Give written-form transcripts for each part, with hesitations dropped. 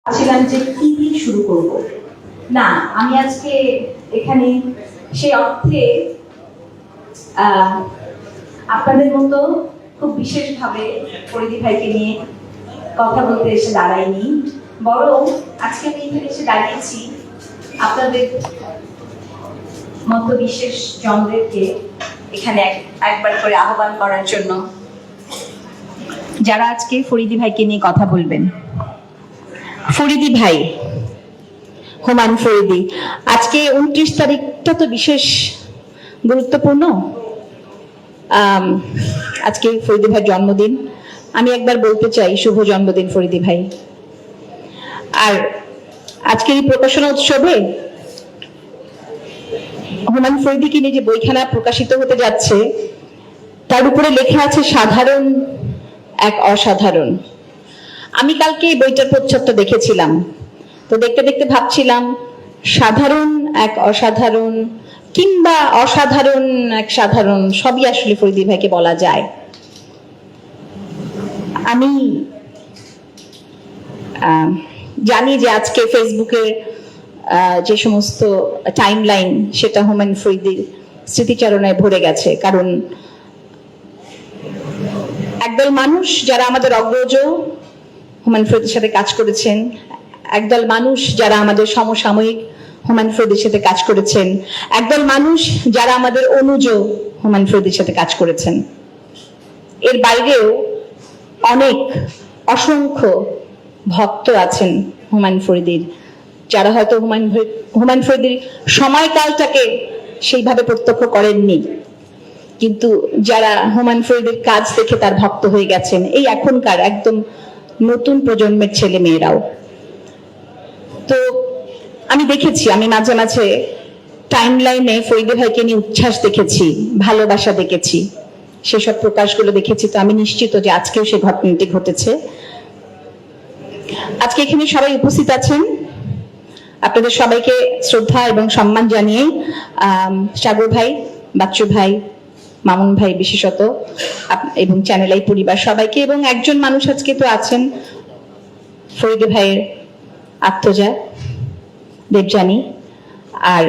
ভাবছিলাম যে কি দিয়ে শুরু করব। না, আমি আজকে এখানে সেই অর্থে আপনাদের মতো খুব বিশেষভাবে ফরিদী ভাইকে নিয়ে কথা বলতে এসে দাঁড়াইনি, বরং আজকে আমি এখানে এসে দাঁড়িয়েছি আপনাদের মতো বিশেষ জনদেরকে এখানে একবার করে আহ্বান করার জন্য, যারা আজকে ফরিদী ভাইকে নিয়ে কথা বলবেন। ফরিদী ভাই, হুমায়ুন ফরিদী, আজকে 29 তারিখটা তো বিশেষ গুরুত্বপূর্ণ। আজকে ফরিদী ভাইয়ের জন্মদিন। আমি একবার বলতে চাই শুভ জন্মদিন ফরিদী ভাই। আর আজকের এই প্রকাশনা উৎসবে হুমায়ুন ফরিদীকে নিয়ে যে বইখানা প্রকাশিত হতে যাচ্ছে তার উপরে লেখা আছে সাধারণ এক অসাধারণ। আমি কালকে এই বইটার প্রচ্ছদটা দেখেছিলাম, তো দেখতে দেখতে ভাবছিলাম সাধারণ এক অসাধারণ কিংবা অসাধারণ এক সাধারণ, সবই আসলে ফরিদী ভাইকে বলা যায়। আমি জানি যে আজকে ফেসবুকের যে সমস্ত টাইমলাইন সেটা হুমায়ুন ফরিদীর স্মৃতিচারণায় ভরে গেছে, কারণ একদল মানুষ যারা আমাদের অগ্রজ হুমায়ুন ফরিদীর সাথে কাজ করেছেন, একদল মানুষ যারা আমাদের সমসাময়িক হুমায়ুন ফরিদীর সাথে কাজ করেছেন, একদল মানুষ যারা আমাদের অনুজ হুমায়ুন ফরিদীর সাথে কাজ করেছেন, এর বাইরেও অনেক অসংখ্য ভক্ত আছেন হুমায়ুন ফরিদীর, যারা হয়তো হুমায়ুন ফরিদীর সময়কালটাকে সেইভাবে প্রত্যক্ষ করেননি, কিন্তু যারা হুমায়ুন ফরিদীর কাজ দেখে তার ভক্ত হয়ে গেছেন, এই এখনকার একদম নতুন প্রজন্মের ছেলে মেয়েরাও। তো আমি দেখেছি, আমি মাঝে মাঝে টাইমলাইনে ফরিদী ভাইকে নিয়ে উচ্ছ্বাস দেখেছি, ভালোবাসা দেখেছি, সেসব প্রকাশগুলো দেখেছি। তো আমি নিশ্চিত যে আজকেও সে ঘটনাটি ঘটেছে। আজকে এখানে সবাই উপস্থিত আছেন, আপনাদের সবাইকে শ্রদ্ধা এবং সম্মান জানিয়ে সাগর ভাই, বাচ্চু ভাই, মামুন ভাই বিশেষত, এবং চ্যানেল আই পরিবার সবাইকে, এবং একজন মানুষ আজকে তো আছেন ফরিদী ভাইয়ের আত্মজা দেবযানী আর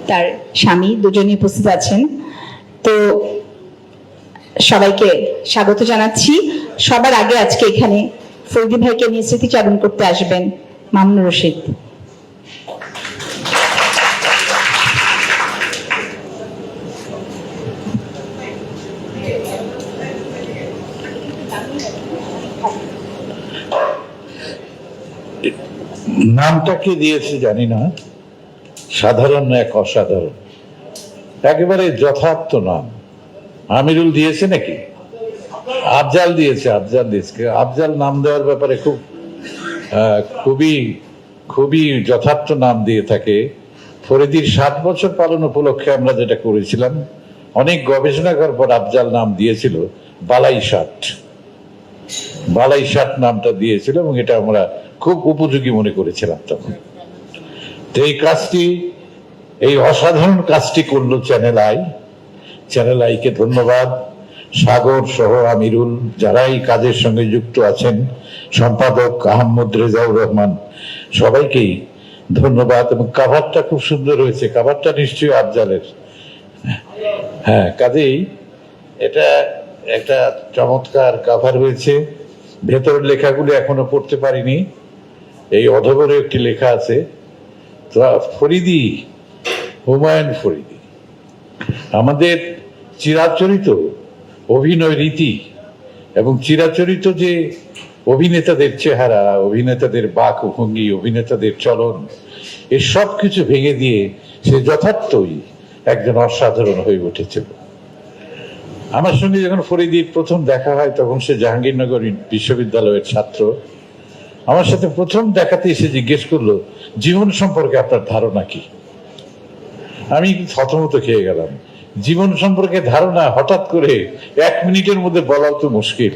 তার স্বামী, দুজনই উপস্থিত আছেন। তো সবাইকে স্বাগত জানাচ্ছি। সবার আগে আজকে এখানে ফরিদী ভাইকে নিয়ে স্মৃতিচারণ করতে আসবেন মামুনুর রশিদ। নামটা কি দিয়েছে জানি না, সাধারণ এক অসাধারণ, একেবারে যথার্থ নাম। আমিরুল দিয়েছে নাকি? আফজাল দিয়েছে। আফজাল নাম দেওয়ার ব্যাপারে খুবই খুবই যথার্থ নাম দিয়ে থাকে। ফরিদীর 60 বছর পালন উপলক্ষে আমরা যেটা করেছিলাম, অনেক গবেষণা করার পর আফজাল নাম দিয়েছিল বালাই ষাট নামটা দিয়েছিল, এবং এটা আমরা খুব উপযোগী মনে করেছিলাম তখন। তো এই অসাধারণ কাজটি করলো চ্যানেল আইকে ধন্যবাদ। সাগর সহ আমিরুল, যারা এই কাজের সঙ্গে যুক্ত আছেন, সম্পাদক আহমদ রেজাউর রহমান, সবাইকেই ধন্যবাদ। এবং কাভারটা খুব সুন্দর হয়েছে, কাভারটা নিশ্চয়ই আফজালের। হ্যাঁ, কাজেই এটা একটা চমৎকার কাভার হয়েছে। ভেতরের লেখাগুলো এখনো পড়তে পারিনি, এই অধবরে একটি লেখা আছে। তো ফরিদী, হুমায়ুন ফরিদী আমাদের চিরাচরিত অভিনয় রীতি এবং চিরাচরিত যে অভিনেতাদের চেহারা, অভিনেতাদের বাকভঙ্গি, অভিনেতাদের চলন, এর সব কিছু ভেঙে দিয়ে সে যথার্থই একজন অসাধারণ হয়ে উঠেছিল। আমার সঙ্গে যখন ফরিদীর প্রথম দেখা হয়, তখন সে জাহাঙ্গীরনগর বিশ্ববিদ্যালয়ের ছাত্র। আমার সাথে প্রথম দেখাতে এসে জিজ্ঞেস করলো, জীবন সম্পর্কে আপনার ধারণা কি? আমি থতমত খেয়ে গেলাম। জীবন সম্পর্কে ধারণা হঠাৎ করে 1 মিনিটের মধ্যে বলাও তো মুশকিল।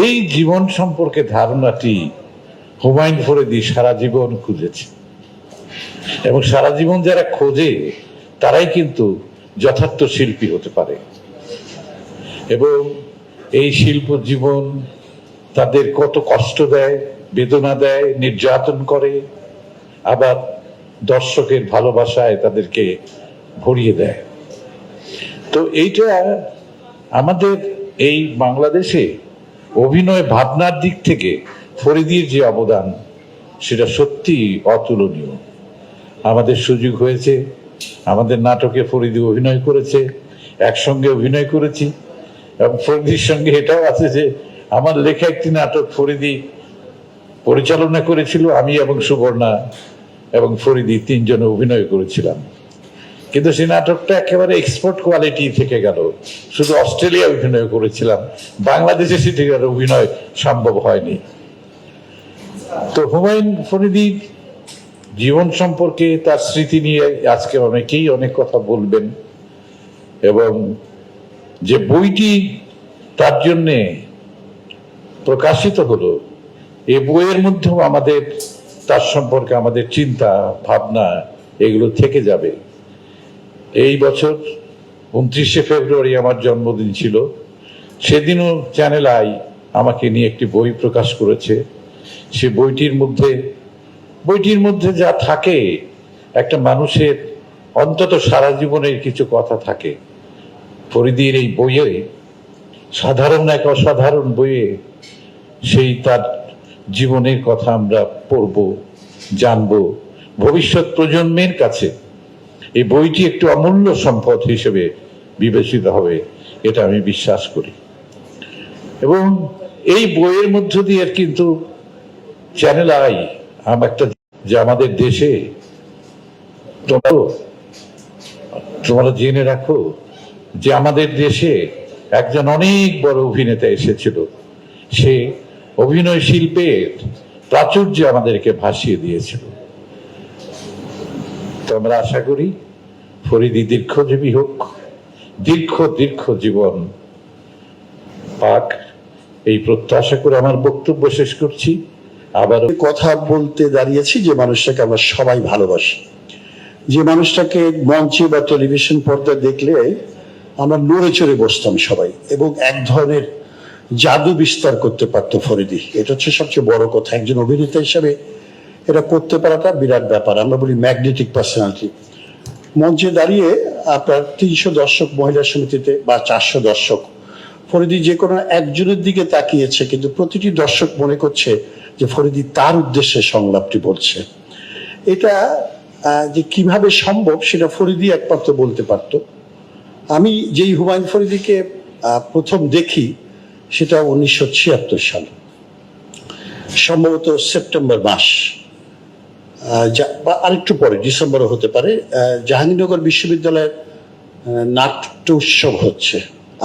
এই জীবন সম্পর্কে ধারণাটি হুমায়ুন ফরিদী সারা জীবন খুঁজেছে, এবং সারা জীবন যারা খোঁজে তারাই কিন্তু যথার্থ শিল্পী হতে পারে। এবং এই শিল্প জীবন তাদের কত কষ্ট দেয়, বেদনা দেয়, নির্যাতন করে, আবার দর্শকের ভালোবাসায় তাদেরকে ভরিয়ে দেয়। তো এইটা আমাদের এই বাংলাদেশে অভিনয় ভাবনার দিক থেকে ফরিদির যে অবদান সেটা সত্যি অতুলনীয়। আমাদের সুযোগ হয়েছে, আমাদের নাটকে ফরিদি অভিনয় করেছে, একসঙ্গে অভিনয় করেছি, এবং ফরিদির সঙ্গে এটাও আছে যে আমার লেখা একটি নাটক ফরিদি পরিচালনা করেছিল, আমি এবং সুবর্ণা এবং ফরিদি তিনজনে অভিনয় করেছিলাম। কিন্তু সেই নাটকটা একেবারে এক্সপোর্ট কোয়ালিটি থেকে গেল, শুধু অস্ট্রেলিয়া অভিনয় করেছিলাম, বাংলাদেশে সেটিকার অভিনয় সম্ভব হয়নি। তো হুমায়ুন ফরিদির জীবন সম্পর্কে, তার স্মৃতি নিয়ে আজকে অনেকেই অনেক কথা বলবেন, এবং যে বইটি তার জন্যে প্রকাশিত হলো, এই বইয়ের মধ্যেও আমাদের তার সম্পর্কে আমাদের চিন্তা ভাবনা এগুলো থেকে যাবে। এই বছর 29শে ফেব্রুয়ারি আমার জন্মদিন ছিল, সেদিনও চ্যানেল আই আমাকে নিয়ে একটি বই প্রকাশ করেছে। সে বইটির মধ্যে যা থাকে, একটা মানুষের অন্তত সারা জীবনের কিছু কথা থাকে। ফরিদির এই বইয়ে, সাধারণ এক অসাধারণ বইয়ে, সেই তার জীবনের কথা আমরা পড়ব, জানব। ভবিষ্যৎ প্রজন্মের কাছে এই বইটি একটু অমূল্য সম্পদ হিসেবে বিবেচিত হবে, এটা আমি বিশ্বাস করি। এবং এই বইয়ের মধ্য দিয়ে কিন্তু চ্যানেল আই একটা, যে আমাদের দেশে, তোমরা জেনে রাখো যে আমাদের দেশে একজন অনেক বড় অভিনেতা এসেছিল, সে অভিনয় শিল্পের প্রাচুর্য আমাদেরকে ভাসিয়ে দিয়েছিল। তো আমরা আশা করি ফরিদি দীর্ঘজীবী হোক, দীর্ঘ জীবন পাক, এই প্রত্যাশা করে আমার বক্তব্য শেষ করছি। আবার কথা বলতে দাঁড়িয়েছি যে মানুষটাকে আমরা সবাই ভালোবাসি, যে মানুষটাকে মঞ্চে বা টেলিভিশন পর্দায় দেখলে আমরা নড়ে চড়ে বসতাম সবাই, এবং এক ধরনের জাদু বিস্তার করতে পারতো ফরিদি। এটা হচ্ছে সবচেয়ে বড় কথা, একজন অভিনেতা হিসাবে এটা করতে পারাটা বিরাট ব্যাপার। আমরা বলি ম্যাগনেটিক পার্সোনালিটি। মঞ্চে দাঁড়িয়ে আপনার 300 দর্শক মহিলা সমিতিতে বা 400 দর্শক, ফরিদি যে কোনো একজনের দিকে তাকিয়েছে, কিন্তু প্রতিটি দর্শক মনে করছে যে ফরিদি তার উদ্দেশ্যে সংলাপটি বলছে। এটা যে কিভাবে সম্ভব সেটা ফরিদি একমাত্র বলতে পারত। আমি যেই হুমায়ুন ফরিদিকে প্রথম দেখি সেটা 1976 সাল, সম্ভবত সেপ্টেম্বর মাস, বা আরেকটু পরে ডিসেম্বরও হতে পারে। জাহাঙ্গীরনগর বিশ্ববিদ্যালয়ের নাট্য উৎসব হচ্ছে,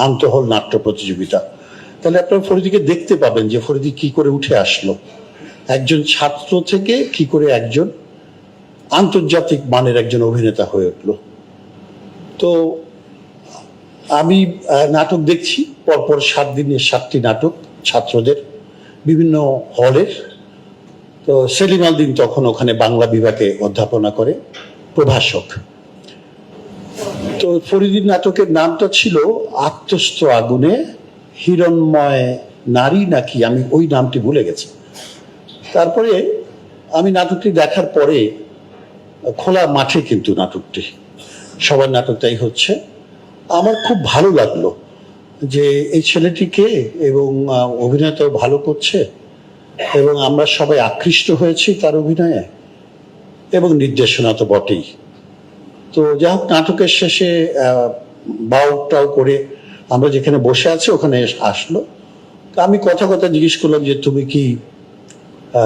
আন্তঃহল নাট্য প্রতিযোগিতা। তাহলে আপনারা ফরিদিকে দেখতে পাবেন যে ফরিদি কি করে উঠে আসলো, একজন ছাত্র থেকে কি করে একজন আন্তর্জাতিক মানের একজন অভিনেতা হয়ে উঠলো। তো আমি নাটক দেখছি পরপর 7 দিনে 7টি নাটক ছাত্রদের, বিভিন্ন হলের। তো সেলিম আল দিন তখন ওখানে বাংলা বিভাগে অধ্যাপনা করে, প্রভাষক। তো ফরিদির নাটকের নামটা ছিল আত্মস্থ আগুনে হিরণময় নারী নাকি, আমি ওই নামটি ভুলে গেছি। তারপরে আমি নাটকটি দেখার পরে, খোলা মাঠে কিন্তু নাটকটি, সবার নাটকটাই হচ্ছে, আমার খুব ভালো লাগলো যে এই ছেলেটিকে, এবং অভিনয়টাও ভালো করছে, এবং আমরা সবাই আকৃষ্ট হয়েছি তার অভিনয়ে, এবং নির্দেশনা তো বটেই। তো যাই হোক, নাটকের শেষে বাউটাও করে আমরা যেখানে বসে আছি ওখানে আসলো। তো আমি কথা জিজ্ঞেস করলাম যে তুমি কি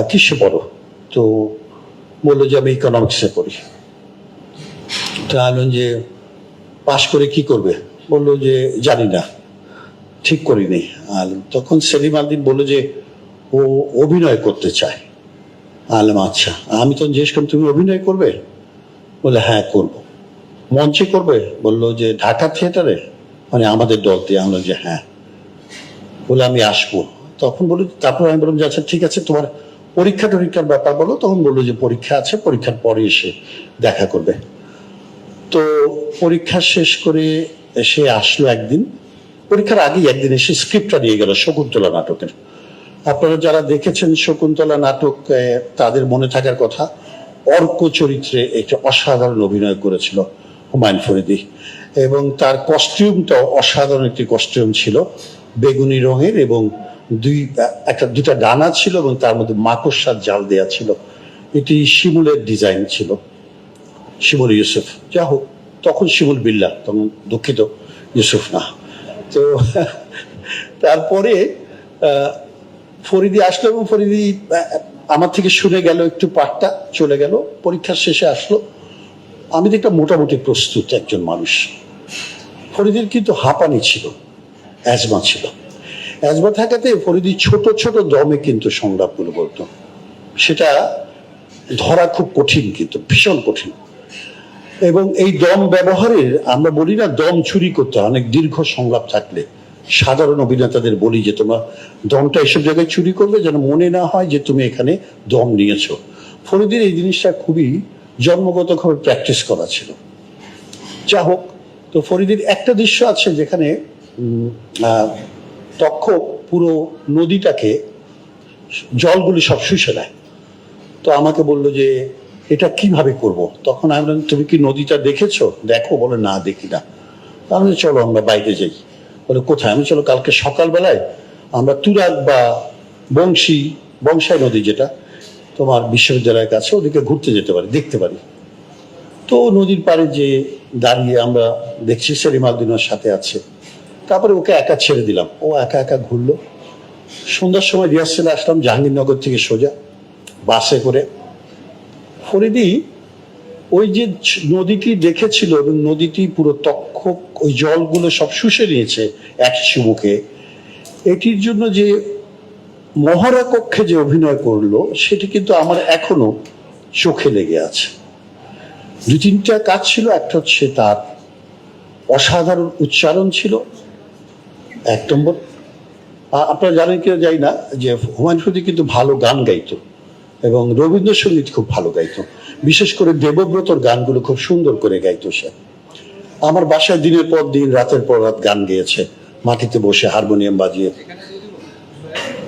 কিসে পড়ো? তো বললো যে আমি ইকোনমিক্সে পড়ি। তো আনলাম যে পাশ করে কি করবে? বললো যে জানি না, ঠিক করিনি। আর তখন সেলিম আল দিন বললো যে ও অভিনয় করতে চায়। আনলাম আচ্ছা। আমি তখন জিজ্ঞেস করলাম তুমি অভিনয় করবে? বলে হ্যাঁ করবো। মঞ্চে করবে? বললো যে ঢাকা থিয়েটারে, মানে আমাদের দল দিয়ে। আমরা যে হ্যাঁ। বলে আমি আসবো। তখন বলি, তারপর আমি বললাম যে আচ্ছা ঠিক আছে, তোমার পরীক্ষার ব্যাপার বলো। তখন বললো যে পরীক্ষা আছে, পরীক্ষার পরে এসে দেখা করবে। তো পরীক্ষা শেষ করে সে আসলো একদিন, পরীক্ষার আগেই একদিন এসে স্ক্রিপ্টটা নিয়ে গেল শকুন্তলা নাটকের। আপনারা যারা দেখেছেন শকুন্তলা নাটক তাদের মনে থাকার কথা, অর্ক চরিত্রে একটা অসাধারণ অভিনয় করেছিল হুমায়ুন ফরিদী, এবং তার কস্টিউমটাও অসাধারণ একটি কস্টিউম ছিল, বেগুনি রঙের, এবং দুটা ডানা ছিল এবং তার মধ্যে মাকড়সার জাল দেয়া ছিল। এটি শিমুলের ডিজাইন ছিল, শিমুল ইউসুফ, যা হোক তখন শিমুল বিল্লাহ, তখন দুঃখিত ইউসুফ না। তো তারপরে ফরিদী আসলো এবং ফরিদী আমার থেকে শুনে গেল, একটু পাঠটা চলে গেল, পরীক্ষার শেষে আসলো। আমি তো একটা মোটামুটি প্রস্তুত একজন মানুষ। ফরিদীর কিন্তু হাঁপানি ছিল, অ্যাজমা ছিল। অ্যাজমা থাকাতে ফরিদী ছোট ছোট দমে কিন্তু সংলাপগুলো বলতো, সেটা ধরা খুব কঠিন, কিন্তু ভীষণ কঠিন। এবং এই দম ব্যবহারের, আমরা বলি না দম চুরি করতে হয়, অনেক দীর্ঘ সংলাপ থাকলে সাধারণ অভিনেতাদের বলি যে তোমরা দমটা এসব জায়গায় চুরি করবে যেন মনে না হয় যে তুমি এখানে দম নিয়েছো। ফরিদীর এই জিনিসটা খুবই জন্মগতভাবে প্র্যাকটিস করা ছিল। যা হোক, তো ফরিদীর একটা দৃশ্য আছে যেখানে তক্ষক পুরো নদীটাকে জলগুলি সব শুষে দেয়। তো আমাকে বললো যে এটা কিভাবে করব। তখন আমি বললাম, তুমি কি নদীটা দেখেছো? দেখো। বলে না, দেখি না। আমি চলো আমরা বাইরে যাই। বলে কোথায়? আমি চলো কালকে সকালবেলায় আমরা তুরাগ বা বংশাই নদী, যেটা তোমার বিশ্ববিদ্যালয়ের কাছে, ওদিকে ঘুরতে যেতে পারি, দেখতে পারি। তো নদীর পাড়ে যে দাঁড়িয়ে আমরা দেখছি সেলিম আল দীনের সাথে আছে। তারপরে ওকে একা ছেড়ে দিলাম, ও একা একা ঘুরলো। সন্ধ্যার সময় রিহার্সেলে আসলাম জাহাঙ্গীরনগর থেকে সোজা বাসে করে। ফরিদী ওই যে নদীটি দেখেছিল এবং নদীটি পুরো তক্ষক ওই জলগুলো সব শুষে নিয়েছে এক চুমুকে, এটির জন্য যে মহড়া কক্ষে যে অভিনয় করলো সেটি কিন্তু আমার এখনো চোখে লেগে আছে। দু তিনটা কাজ ছিল। একটা হচ্ছে তার অসাধারণ উচ্চারণ ছিল, এক নম্বর। আপনারা জানেন কিনা জানি না যে হুমায়ুন ফরিদী কিন্তু ভালো গান গাইতো এবং রবীন্দ্রসঙ্গীত খুব ভালো গাইতো, বিশেষ করে দেবব্রতর গানগুলো খুব সুন্দর করে গাইতো সে। আমার বাসায় দিনের পর দিন রাতের পর রাত গান গেয়েছে, মাটিতে বসে হারমোনিয়াম বাজিয়ে।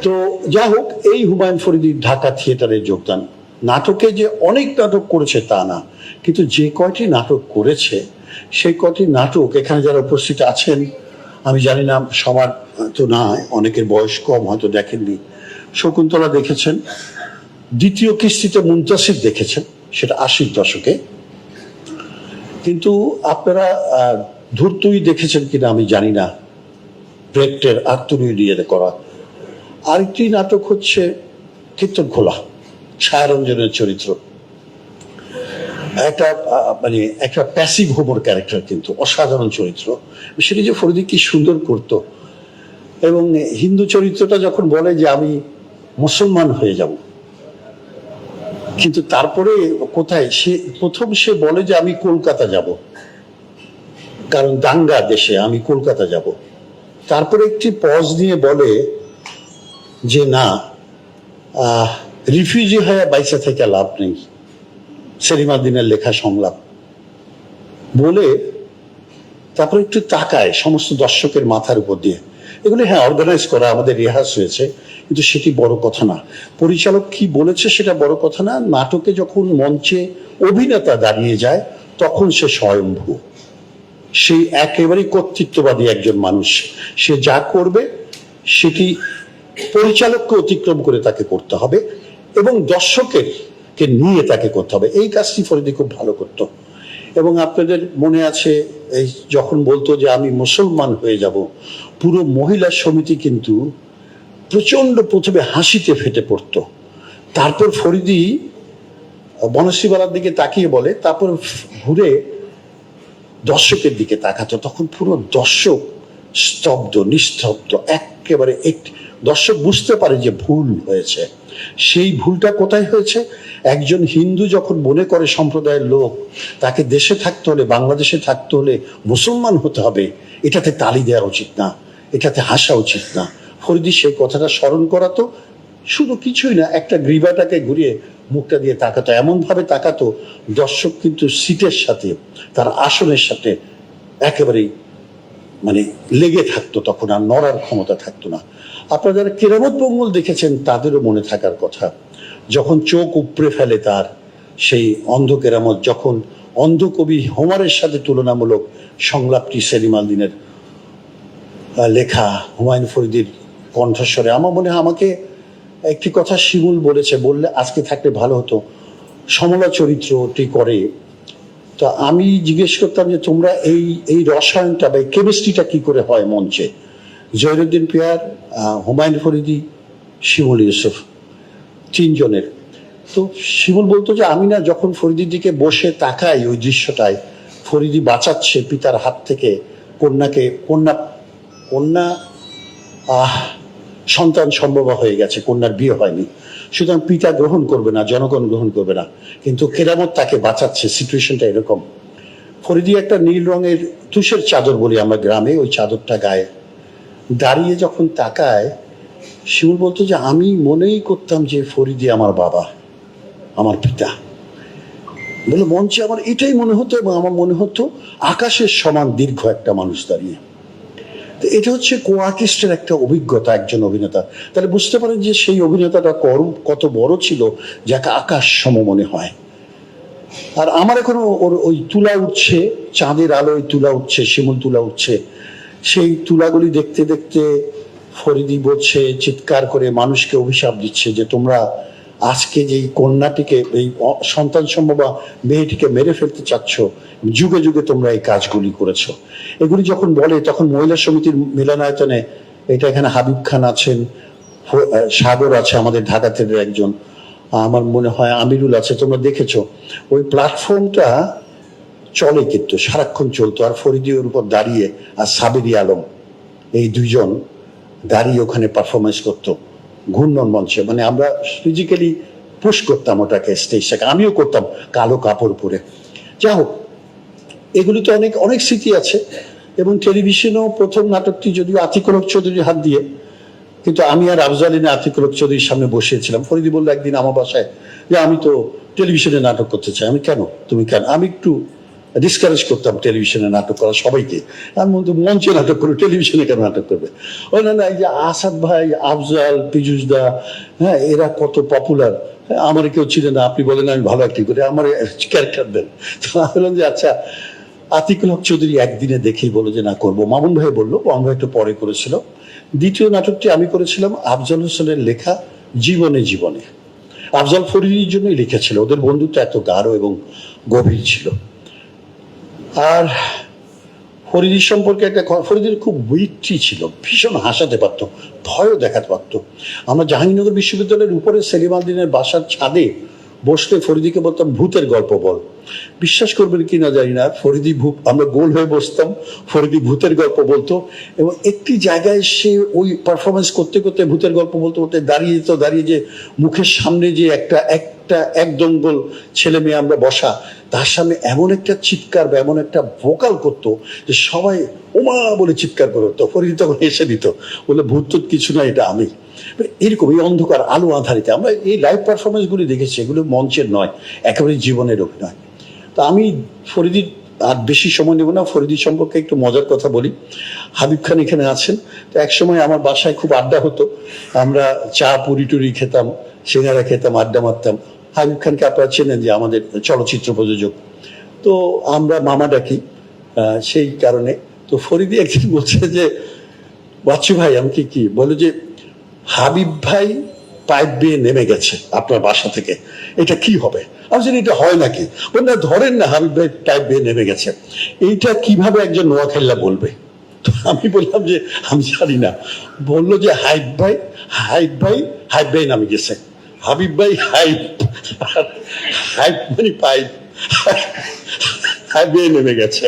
তো যা হোক, এই হুমায়ুন ফরিদীর ঢাকা থিয়েটারে যোগদান। নাটকে যে অনেক নাটক করেছে তা না, কিন্তু যে কয়টি নাটক করেছে সেই কয়টি নাটক এখানে যারা উপস্থিত আছেন, আমি জানি না সবার তো না, অনেকের বয়স কম, হয়তো দেখেননি। শকুন্তলা দেখেছেন, দ্বিতীয় কিস্তিতে মুনতাসির দেখেছেন, সেটা 80-র দশকে। কিন্তু আপনারা ধূর্তুই দেখেছেন কিনা আমি জানি না, ব্রেক্টের আর্তুরি দিয়ে করা। আরেকটি নাটক হচ্ছে কীর্তন খোলা, ছায়ারঞ্জনের চরিত্র, একটা প্যাসিভ হোমর ক্যারেক্টার, কিন্তু অসাধারণ চরিত্র। সেটি যে ফরিদী কি সুন্দর করতো। এবং হিন্দু চরিত্রটা যখন বলে যে আমি মুসলমান হয়ে যাব, কিন্তু তারপরে কোথায় সে বলে যে আমি কলকাতা যাব, কারণ দাঙ্গা দেশে, আমি কলকাতা যাব। তারপরে একটি পজ নিয়ে বলে যে না, রিফিউজি হয়ে বাইসা থেকে লাভ নেই, সেলিম আল দীনের লেখা সংলাপ বলে তারপরে একটু তাকায় সমস্ত দর্শকের মাথার উপর দিয়ে। এগুলো হ্যাঁ অর্গানাইজ করা, আমাদের রিহার্স হয়েছে, কিন্তু সেটি বড় কথা না। পরিচালক কি বলেছে সেটা বড় কথা না। নাটকে যখন মঞ্চে অভিনেতা দাঁড়িয়ে যায় তখন সে স্বয়ম্ভু, সেই একেবারেই কর্তৃত্ববাদী একজন মানুষ। সে যা করবে সেটি পরিচালককে অতিক্রম করে তাকে করতে হবে এবং দর্শকেরকে নিয়ে তাকে করতে হবে। এই কাজটি ফরিদী খুব ভালো করত। এবং আপনাদের মনে আছে, এই যখন বলতো যে আমি মুসলমান হয়ে যাব, পুরো মহিলা সমিতি কিন্তু প্রচন্ড প্রথমে হাসিতে ফেটে পড়তো। তারপর ফরিদী বনশ্রীবালার দিকে তাকিয়ে বলে, তারপর ঘুরে দর্শকের দিকে তাকাতো, তখন পুরো দর্শক স্তব্ধ, নিস্তব্ধ, একেবারে দর্শক বুঝতে পারে যে ভুল হয়েছে। সেই ভুলটা কোথায় হয়েছে? একজন হিন্দু যখন মনে করে সম্প্রদায়ের লোক তাকে দেশে থাকতে হলে, বাংলাদেশে থাকতে হলে মুসলমান হতে হবে, এটাতে তালি দেওয়া উচিত না, এটাতে হাসা উচিত না। ফরিদী সেই কথাটা স্মরণ করাতো, শুধু কিছুই না, একটা গ্রীবাটাকে ঘুরিয়ে মুখটা দিয়ে তাকাতো, এমন ভাবে তাকাতো দর্শক কিন্তু সিটের সাথে, তার আসনের সাথে একেবারেই মানে লেগে থাকতো, তখন আর নড়ার ক্ষমতা থাকতো না। আপনারা যারা কেরামত মঙ্গল দেখেছেন তাদেরও মনে থাকার কথা, যখন চোখ উপড়ে ফেলে তার সেই অন্ধ কেরামত, যখন অন্ধ কবি হোমারের সাথে তুলনামূলক সংলাপটি সেলিম আল দীনের লেখা, হুমায়ুন ফরিদির কণ্ঠস্বরে। আমার মনে হয় আমাকে একটি কথা শিমুল বলেছে, বললে আজকে থাকলে ভালো হতো, সমলা চরিত্রটি করে। তো আমি জিজ্ঞেস করতাম যে তোমরা এই রসায়নটা বা এই কেমিস্ট্রিটা কি করে হয় মঞ্চে? জয়নুদ্দিন পিয়ার, হুমায়ুন ফরিদি, শিমুল ইউসুফ, তিনজনের। তো শিমুল বলতো যে আমি না যখন ফরিদির দিকে বসে তাকাই ওই দৃশ্যটায়, ফরিদি বাঁচাচ্ছে পিতার হাত থেকে কন্যাকে, কন্যা সন্তান সম্ভব হয়ে গেছে, কন্যার বিয়ে হয়নি, সুতরাং পিতা গ্রহণ করবে না, জনগণ গ্রহণ করবে না, কিন্তু কেরামত তাকে বাঁচাচ্ছে। সিচুয়েশনটা এরকম। ফরিদি একটা নীল রঙের তুষের চাদর বলি আমরা গ্রামে, ওই চাদরটা গায়ে দাঁড়িয়ে যখন তাকায়, শিমুল বলতো যে আমি মনেই করতাম যে ফরিদি আমার বাবা, আমার পিতা। বলে মঞ্চে আমার এটাই মনে হতো, এবং আমার মনে হতো আকাশের সমান দীর্ঘ একটা মানুষ দাঁড়িয়ে। তো এটা হচ্ছে কো আর্টিস্টের একটা অভিজ্ঞতা একজন অভিনেতা। তাহলে বুঝতে পারেন যে সেই অভিনেতাটা কত বড় ছিল, যাকে আকাশ সম মনে হয়। আর আমার এখনো ওর ওই তুলা উঠছে, চাঁদের আলোয় তুলা উঠছে, শিমুল তুলা উঠছে, সেই তুলাগুলি দেখতে দেখতে ফরিদি বলছে চিৎকার করে, মানুষকে অভিশাপ দিচ্ছে যে তোমরা আজকে যেই কন্যাটিকে, এই সন্তান সম্ভব মেয়েটিকে মেরে ফেলতে চাচ্ছ, যুগে যুগে তোমরা এই কাজগুলি করেছো। এগুলি যখন বলে তখন মহিলা সমিতির মিলনায়তনে, এটা এখানে হাবিব খান আছেন, সাগর আছে আমাদের ঢাকা থেকে একজন, আমার মনে হয় আমিরুল আছে, তোমরা দেখেছো ওই প্ল্যাটফর্মটা চলে, কিন্তু সারাক্ষণ চলতো। আর ফরিদি ওর উপর দাঁড়িয়ে, আর সাবেরি আলম, এই দুইজন দাঁড়িয়ে ওখানে পারফরমেন্স করতো ঘূর্ণন মঞ্চে। মানে আমরা ফিজিক্যালি পুশ করতাম ওটাকে, স্টেজটাকে, আমিও করতাম কালো কাপড় পরে। যা হোক, এগুলি তো অনেক অনেক স্মৃতি আছে। এবং টেলিভিশনেও প্রথম নাটকটি যদিও আতিকুল হক চৌধুরীর হাত দিয়ে, কিন্তু আমি আর আফজালিনে আতিকুল হক চৌধুরীর সামনে বসিয়েছিলাম। ফরিদি বললো একদিন আমার বাসায় যে আমি তো টেলিভিশনে নাটক করতে চাই। আমি কেন, তুমি কেন? আমি একটু ডিসকারেজ করতাম টেলিভিশনে নাটক করা সবাইকে। আমি বলতো মঞ্চে নাটক করবে, টেলিভিশনে কেন নাটক করবে? ও না না, এই যে আসাদ ভাই, আফজাল, পীযুষ দা, হ্যাঁ, এরা কত পপুলার, আমার কেউ ছিল না, আপনি বলেন আমি ভালো অ্যাক্টিং করি, আমার ক্যারেক্টার দেন। তো আমি বললাম যে আচ্ছা। আতিকুল হক চৌধুরী একদিনে দেখেই বললো যে না করবো। মামুন ভাই বললো, মামুন ভাই একটু পরে করেছিল। দ্বিতীয় নাটকটি আমি করেছিলাম আফজল হোসেনের লেখা জীবনে জীবনে। আফজল ফরিদির জন্যই লিখেছিল, ওদের বন্ধুত্ব এত গাঢ় এবং গভীর ছিল। আর ফরিদির সম্পর্কে একটা, ফরিদির খুব উইট্টি ছিল, ভীষণ হাসাতে পারতো, ভয়ও দেখাতে পারতো। আমরা জাহাঙ্গীরনগর বিশ্ববিদ্যালয়ের উপরে সেলিম আল দীনের বাসার ছাদে বসলে ফরিদিকে বলতাম ভূতের গল্প বল। বিশ্বাস করবেন কি না জানি না, ফরিদি আমরা গোল হয়ে বসতাম, ফরিদি ভূতের গল্প বলতো। এবং একটি জায়গায় সে ওই পারফরমেন্স করতে করতে ভূতের গল্প বলতে বলতে দাঁড়িয়ে যেত, দাঁড়িয়ে যে মুখের সামনে যে এক দঙ্গল ছেলে মেয়ে আমরা বসা, তার সামনে এমন একটা চিৎকার বা এমন একটা ভোকাল করতো যে সবাই ওমা বলে চিৎকার করে উঠতো। ফরিদি তখন এসে দিত, বলে ভূত কিছু না, এটা আমি। এরকম এই অন্ধকার আলো আধারিতে আমরা এই লাইভ পারফরমেন্সগুলি দেখেছি, এগুলো মঞ্চের নয়, একেবারে জীবনের অভিনয়। তো আমি ফরিদির আর বেশি সময় নেব না, ফরিদি সম্পর্কে একটু মজার কথা বলি। হাবিব খান এখানে আছেন। তো একসময় আমার বাসায় খুব আড্ডা হতো, আমরা চা পুরি টুরি খেতাম, সিঙ্গারা খেতাম, আড্ডা মারতাম। হাবিব খানকে আপনারা চেনেন, যে আমাদের চলচ্চিত্র প্রযোজক, তো আমরা মামা ডাকি সেই কারণে। তো ফরিদি একদিন বলছে যে বাচ্চু ভাই, আমি কি বলে যে হাবিব ভাই পাইপ বেয়ে নেমে গেছে আপনার বাসা থেকে, এটা কি হবে? আমি জানি এটা হয় নাকি, বললেন না ধরেন না হাবিব ভাই পাইপ বেয়ে নেমে গেছে, এইটা কিভাবে একজন নোয়াখাইলা বলবে? তো আমি বললাম যে আমি জানি না। বললো যে হাইব ভাই নামে গেছে, হাবিব ভাই হাইব মানে পাইপ, হাইব বেয়ে নেমে গেছে।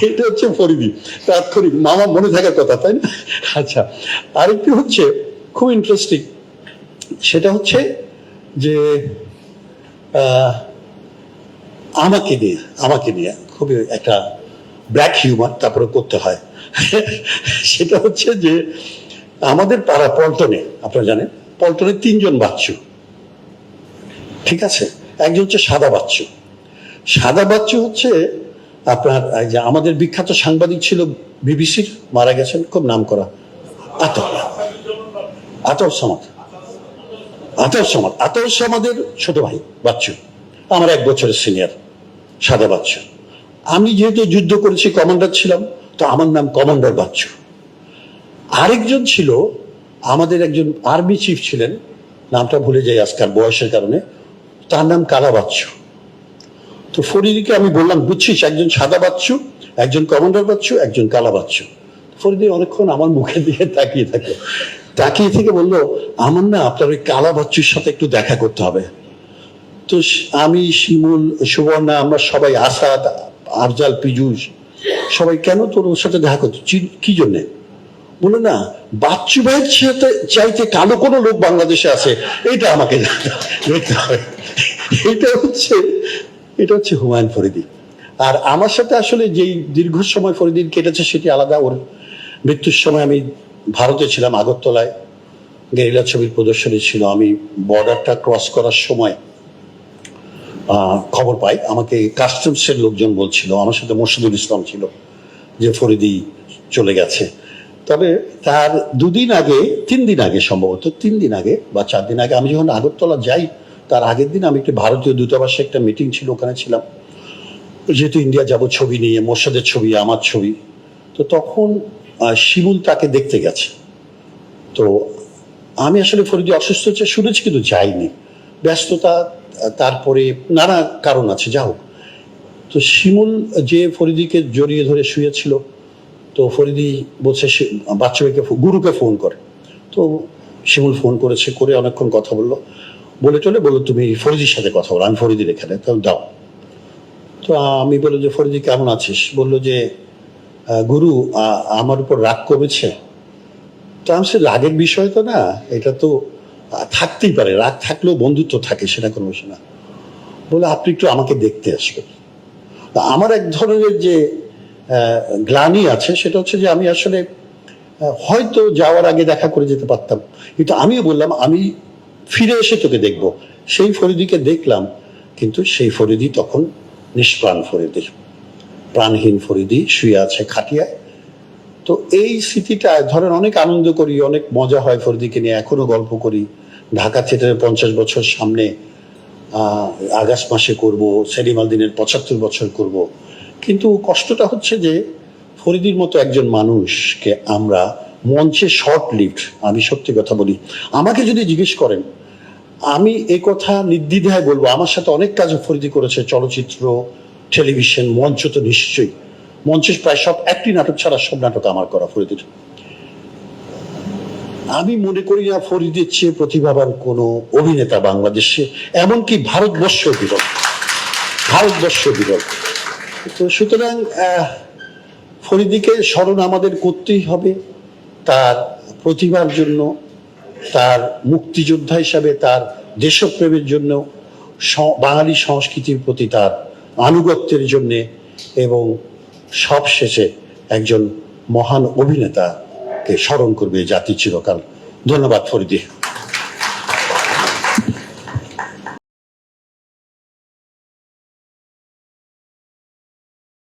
এটা হচ্ছে ফরিদি তাৎক্ষণিক, মামা মনে থাকার কথা, তাই না? আচ্ছা, আরেকটি হচ্ছে খুব ইন্টারেস্টিং, সেটা হচ্ছে যে আমাকে নিয়ে খুবই একটা ব্ল্যাক হিউমার তারপরে করতে হয়। সেটা হচ্ছে যে আমাদের পাড়া পল্টনে, আপনারা জানেন পল্টনে 3 জন বাচ্চু, ঠিক আছে? একজন হচ্ছে সাদা বাচ্চু হচ্ছে আপনার এই যে আমাদের বিখ্যাত সাংবাদিক ছিল বিবিসির, মারা গেছেন, খুব নাম করা আতর সামাদ। আতর সামাদের ছোট ভাই বাচ্চু, আমার 1 বছরের সিনিয়র, সাদা বাচ্চু। আমি যেহেতু যুদ্ধ করেছি, কমান্ডার ছিলাম, তো আমার নাম কমান্ডার বাচ্চু। আরেকজন ছিল আমাদের একজন আর্মি চিফ ছিলেন, নামটা ভুলে যাই আজকাল বয়সের কারণে, তার নাম কালা বাচ্চু। তো ফরিদিকে আমি বললাম, বুঝছিস, একজন সাদা বাচ্চু, একজন কমান্ডার বাচ্চু, একজন কালা বাচ্চু। ফরিদি অনেকক্ষণ আমার মুখের দিকে তাকিয়ে থেকে বললো, আমার না আপনার ওই কালা বাচ্চুর সাথে একটু দেখা করতে হবে। তো আমি, শিমুল, সুবর্ণা, আমরা সবাই, আসাদ, আফজাল, পীযূষ, সবাই, কেন তোর ওর সাথে দেখা করতে, কি জন্যে? বলে না, বাচ্চু ভাইয়ের সাথে চাইতে কালো কোনো লোক বাংলাদেশে আছে, এটা আমাকে দেখতে হবে। এটা হচ্ছে হুমায়ুন ফরিদি। আর আমার সাথে আসলে যেই দীর্ঘ সময় ফরিদিন কেটেছে সেটি আলাদা। ওর মৃত্যুর সময় আমি ভারতে ছিলাম, আগরতলায় গেরিলা ছবির প্রদর্শনী ছিল। আমি বর্ডারটা ক্রস করার সময় খবর পাই, আমাকে কাস্টমসের লোকজন বলছিল, আমার সাথে মোর্শেদুল ইসলাম ছিল, যে ফরিদি চলে গেছে। তবে তার 2 দিন আগে, 3 দিন আগে, সম্ভবত 3 দিন আগে বা 4 দিন আগে, আমি যখন আগরতলা যাই, তার আগের দিন আমি একটি ভারতীয় দূতাবাসে একটা মিটিং ছিল, ওখানে ছিলাম, যেহেতু ইন্ডিয়া যাব ছবি নিয়ে, মোর্শেদের ছবি, আমার ছবি। তো তখন শিমুল তাকে দেখতে গেছে। তো আমি আসলে ফরিদি অসুস্থ হচ্ছে শুনেছি, কিন্তু যাইনি, ব্যস্ততা, তারপরে নানা কারণ আছে, যা হোক। তো শিমুল যে ফরিদিকে জড়িয়ে ধরে শুয়েছিল, তো ফরিদি বলছে বাচ্চা ভাইকে, গুরুকে ফোন করে। তো শিমুল ফোন করেছে, করে অনেকক্ষণ কথা বললো, বললো তুমি ফরিদির সাথে কথা বলো, আমি ফরিদির এখানে, তাহলে দাও। তো আমি বললো যে ফরিদি কেমন আছিস? বললো যে গুরু, আমার উপর রাগ কমেছে। তো আমি, রাগের বিষয় তো না, এটা তো থাকতেই পারে, রাগ থাকলেও বন্ধুত্ব থাকে, সেটা কোনো বিষয় না। বলে আপনি একটু আমাকে দেখতে আসবেন। আমার এক ধরনের যে গ্লানি আছে, সেটা হচ্ছে যে আমি আসলে হয়তো যাওয়ার আগে দেখা করে যেতে পারতাম, কিন্তু আমিও বললাম আমি ফিরে এসে তোকে দেখব। সেই ফরিদিকে দেখলাম, কিন্তু সেই ফরিদি তখন নিষ্প্রাণ ফরিদি, প্রাণহীন ফরিদি শুয়ে আছে খাটিয়ায়। তো এই স্মৃতিটা, ধরেন, অনেক আনন্দ করি, অনেক মজা হয় ফরিদিকে নিয়ে, এখনো গল্প করি। ঢাকা থিয়েটারের 50 বছর সামনে আগস্ট মাসে করব, সেলিম আল দীনের 75 বছর করব। কিন্তু কষ্টটা হচ্ছে যে ফরিদির মতো একজন মানুষকে আমরা মঞ্চে শর্ট লিভড, আমি সত্যি কথা বলি, আমাকে যদি জিজ্ঞেস করেন, আমি এই কথা নির্দ্বিধায় বলবো, আমার সাথে অনেক কাজ ফরিদি করেছে, চলচ্চিত্র, টেলিভিশন, মঞ্চ তো নিশ্চয়ই, মঞ্চে প্রায় সব, একটি নাটক ছাড়া সব নাটক আমার করা ফরিদির। আমি মনে করি না ফরিদের চেয়ে প্রতিভাবান কোনো অভিনেতা বাংলাদেশে, এমনকি ভারতবর্ষ বিরল। তো সুতরাং ফরিদিকে স্মরণ আমাদের করতেই হবে, তার প্রতিভার জন্য, তার মুক্তিযোদ্ধা হিসাবে, তার দেশপ্রেমের জন্য, বাঙালি সংস্কৃতির প্রতি তার আনুগত্যের জন্যে, এবং সবশেষে একজন মহান অভিনেতাকে স্মরণ করবে জাতি চিরকাল। ধন্যবাদ ফরিদি।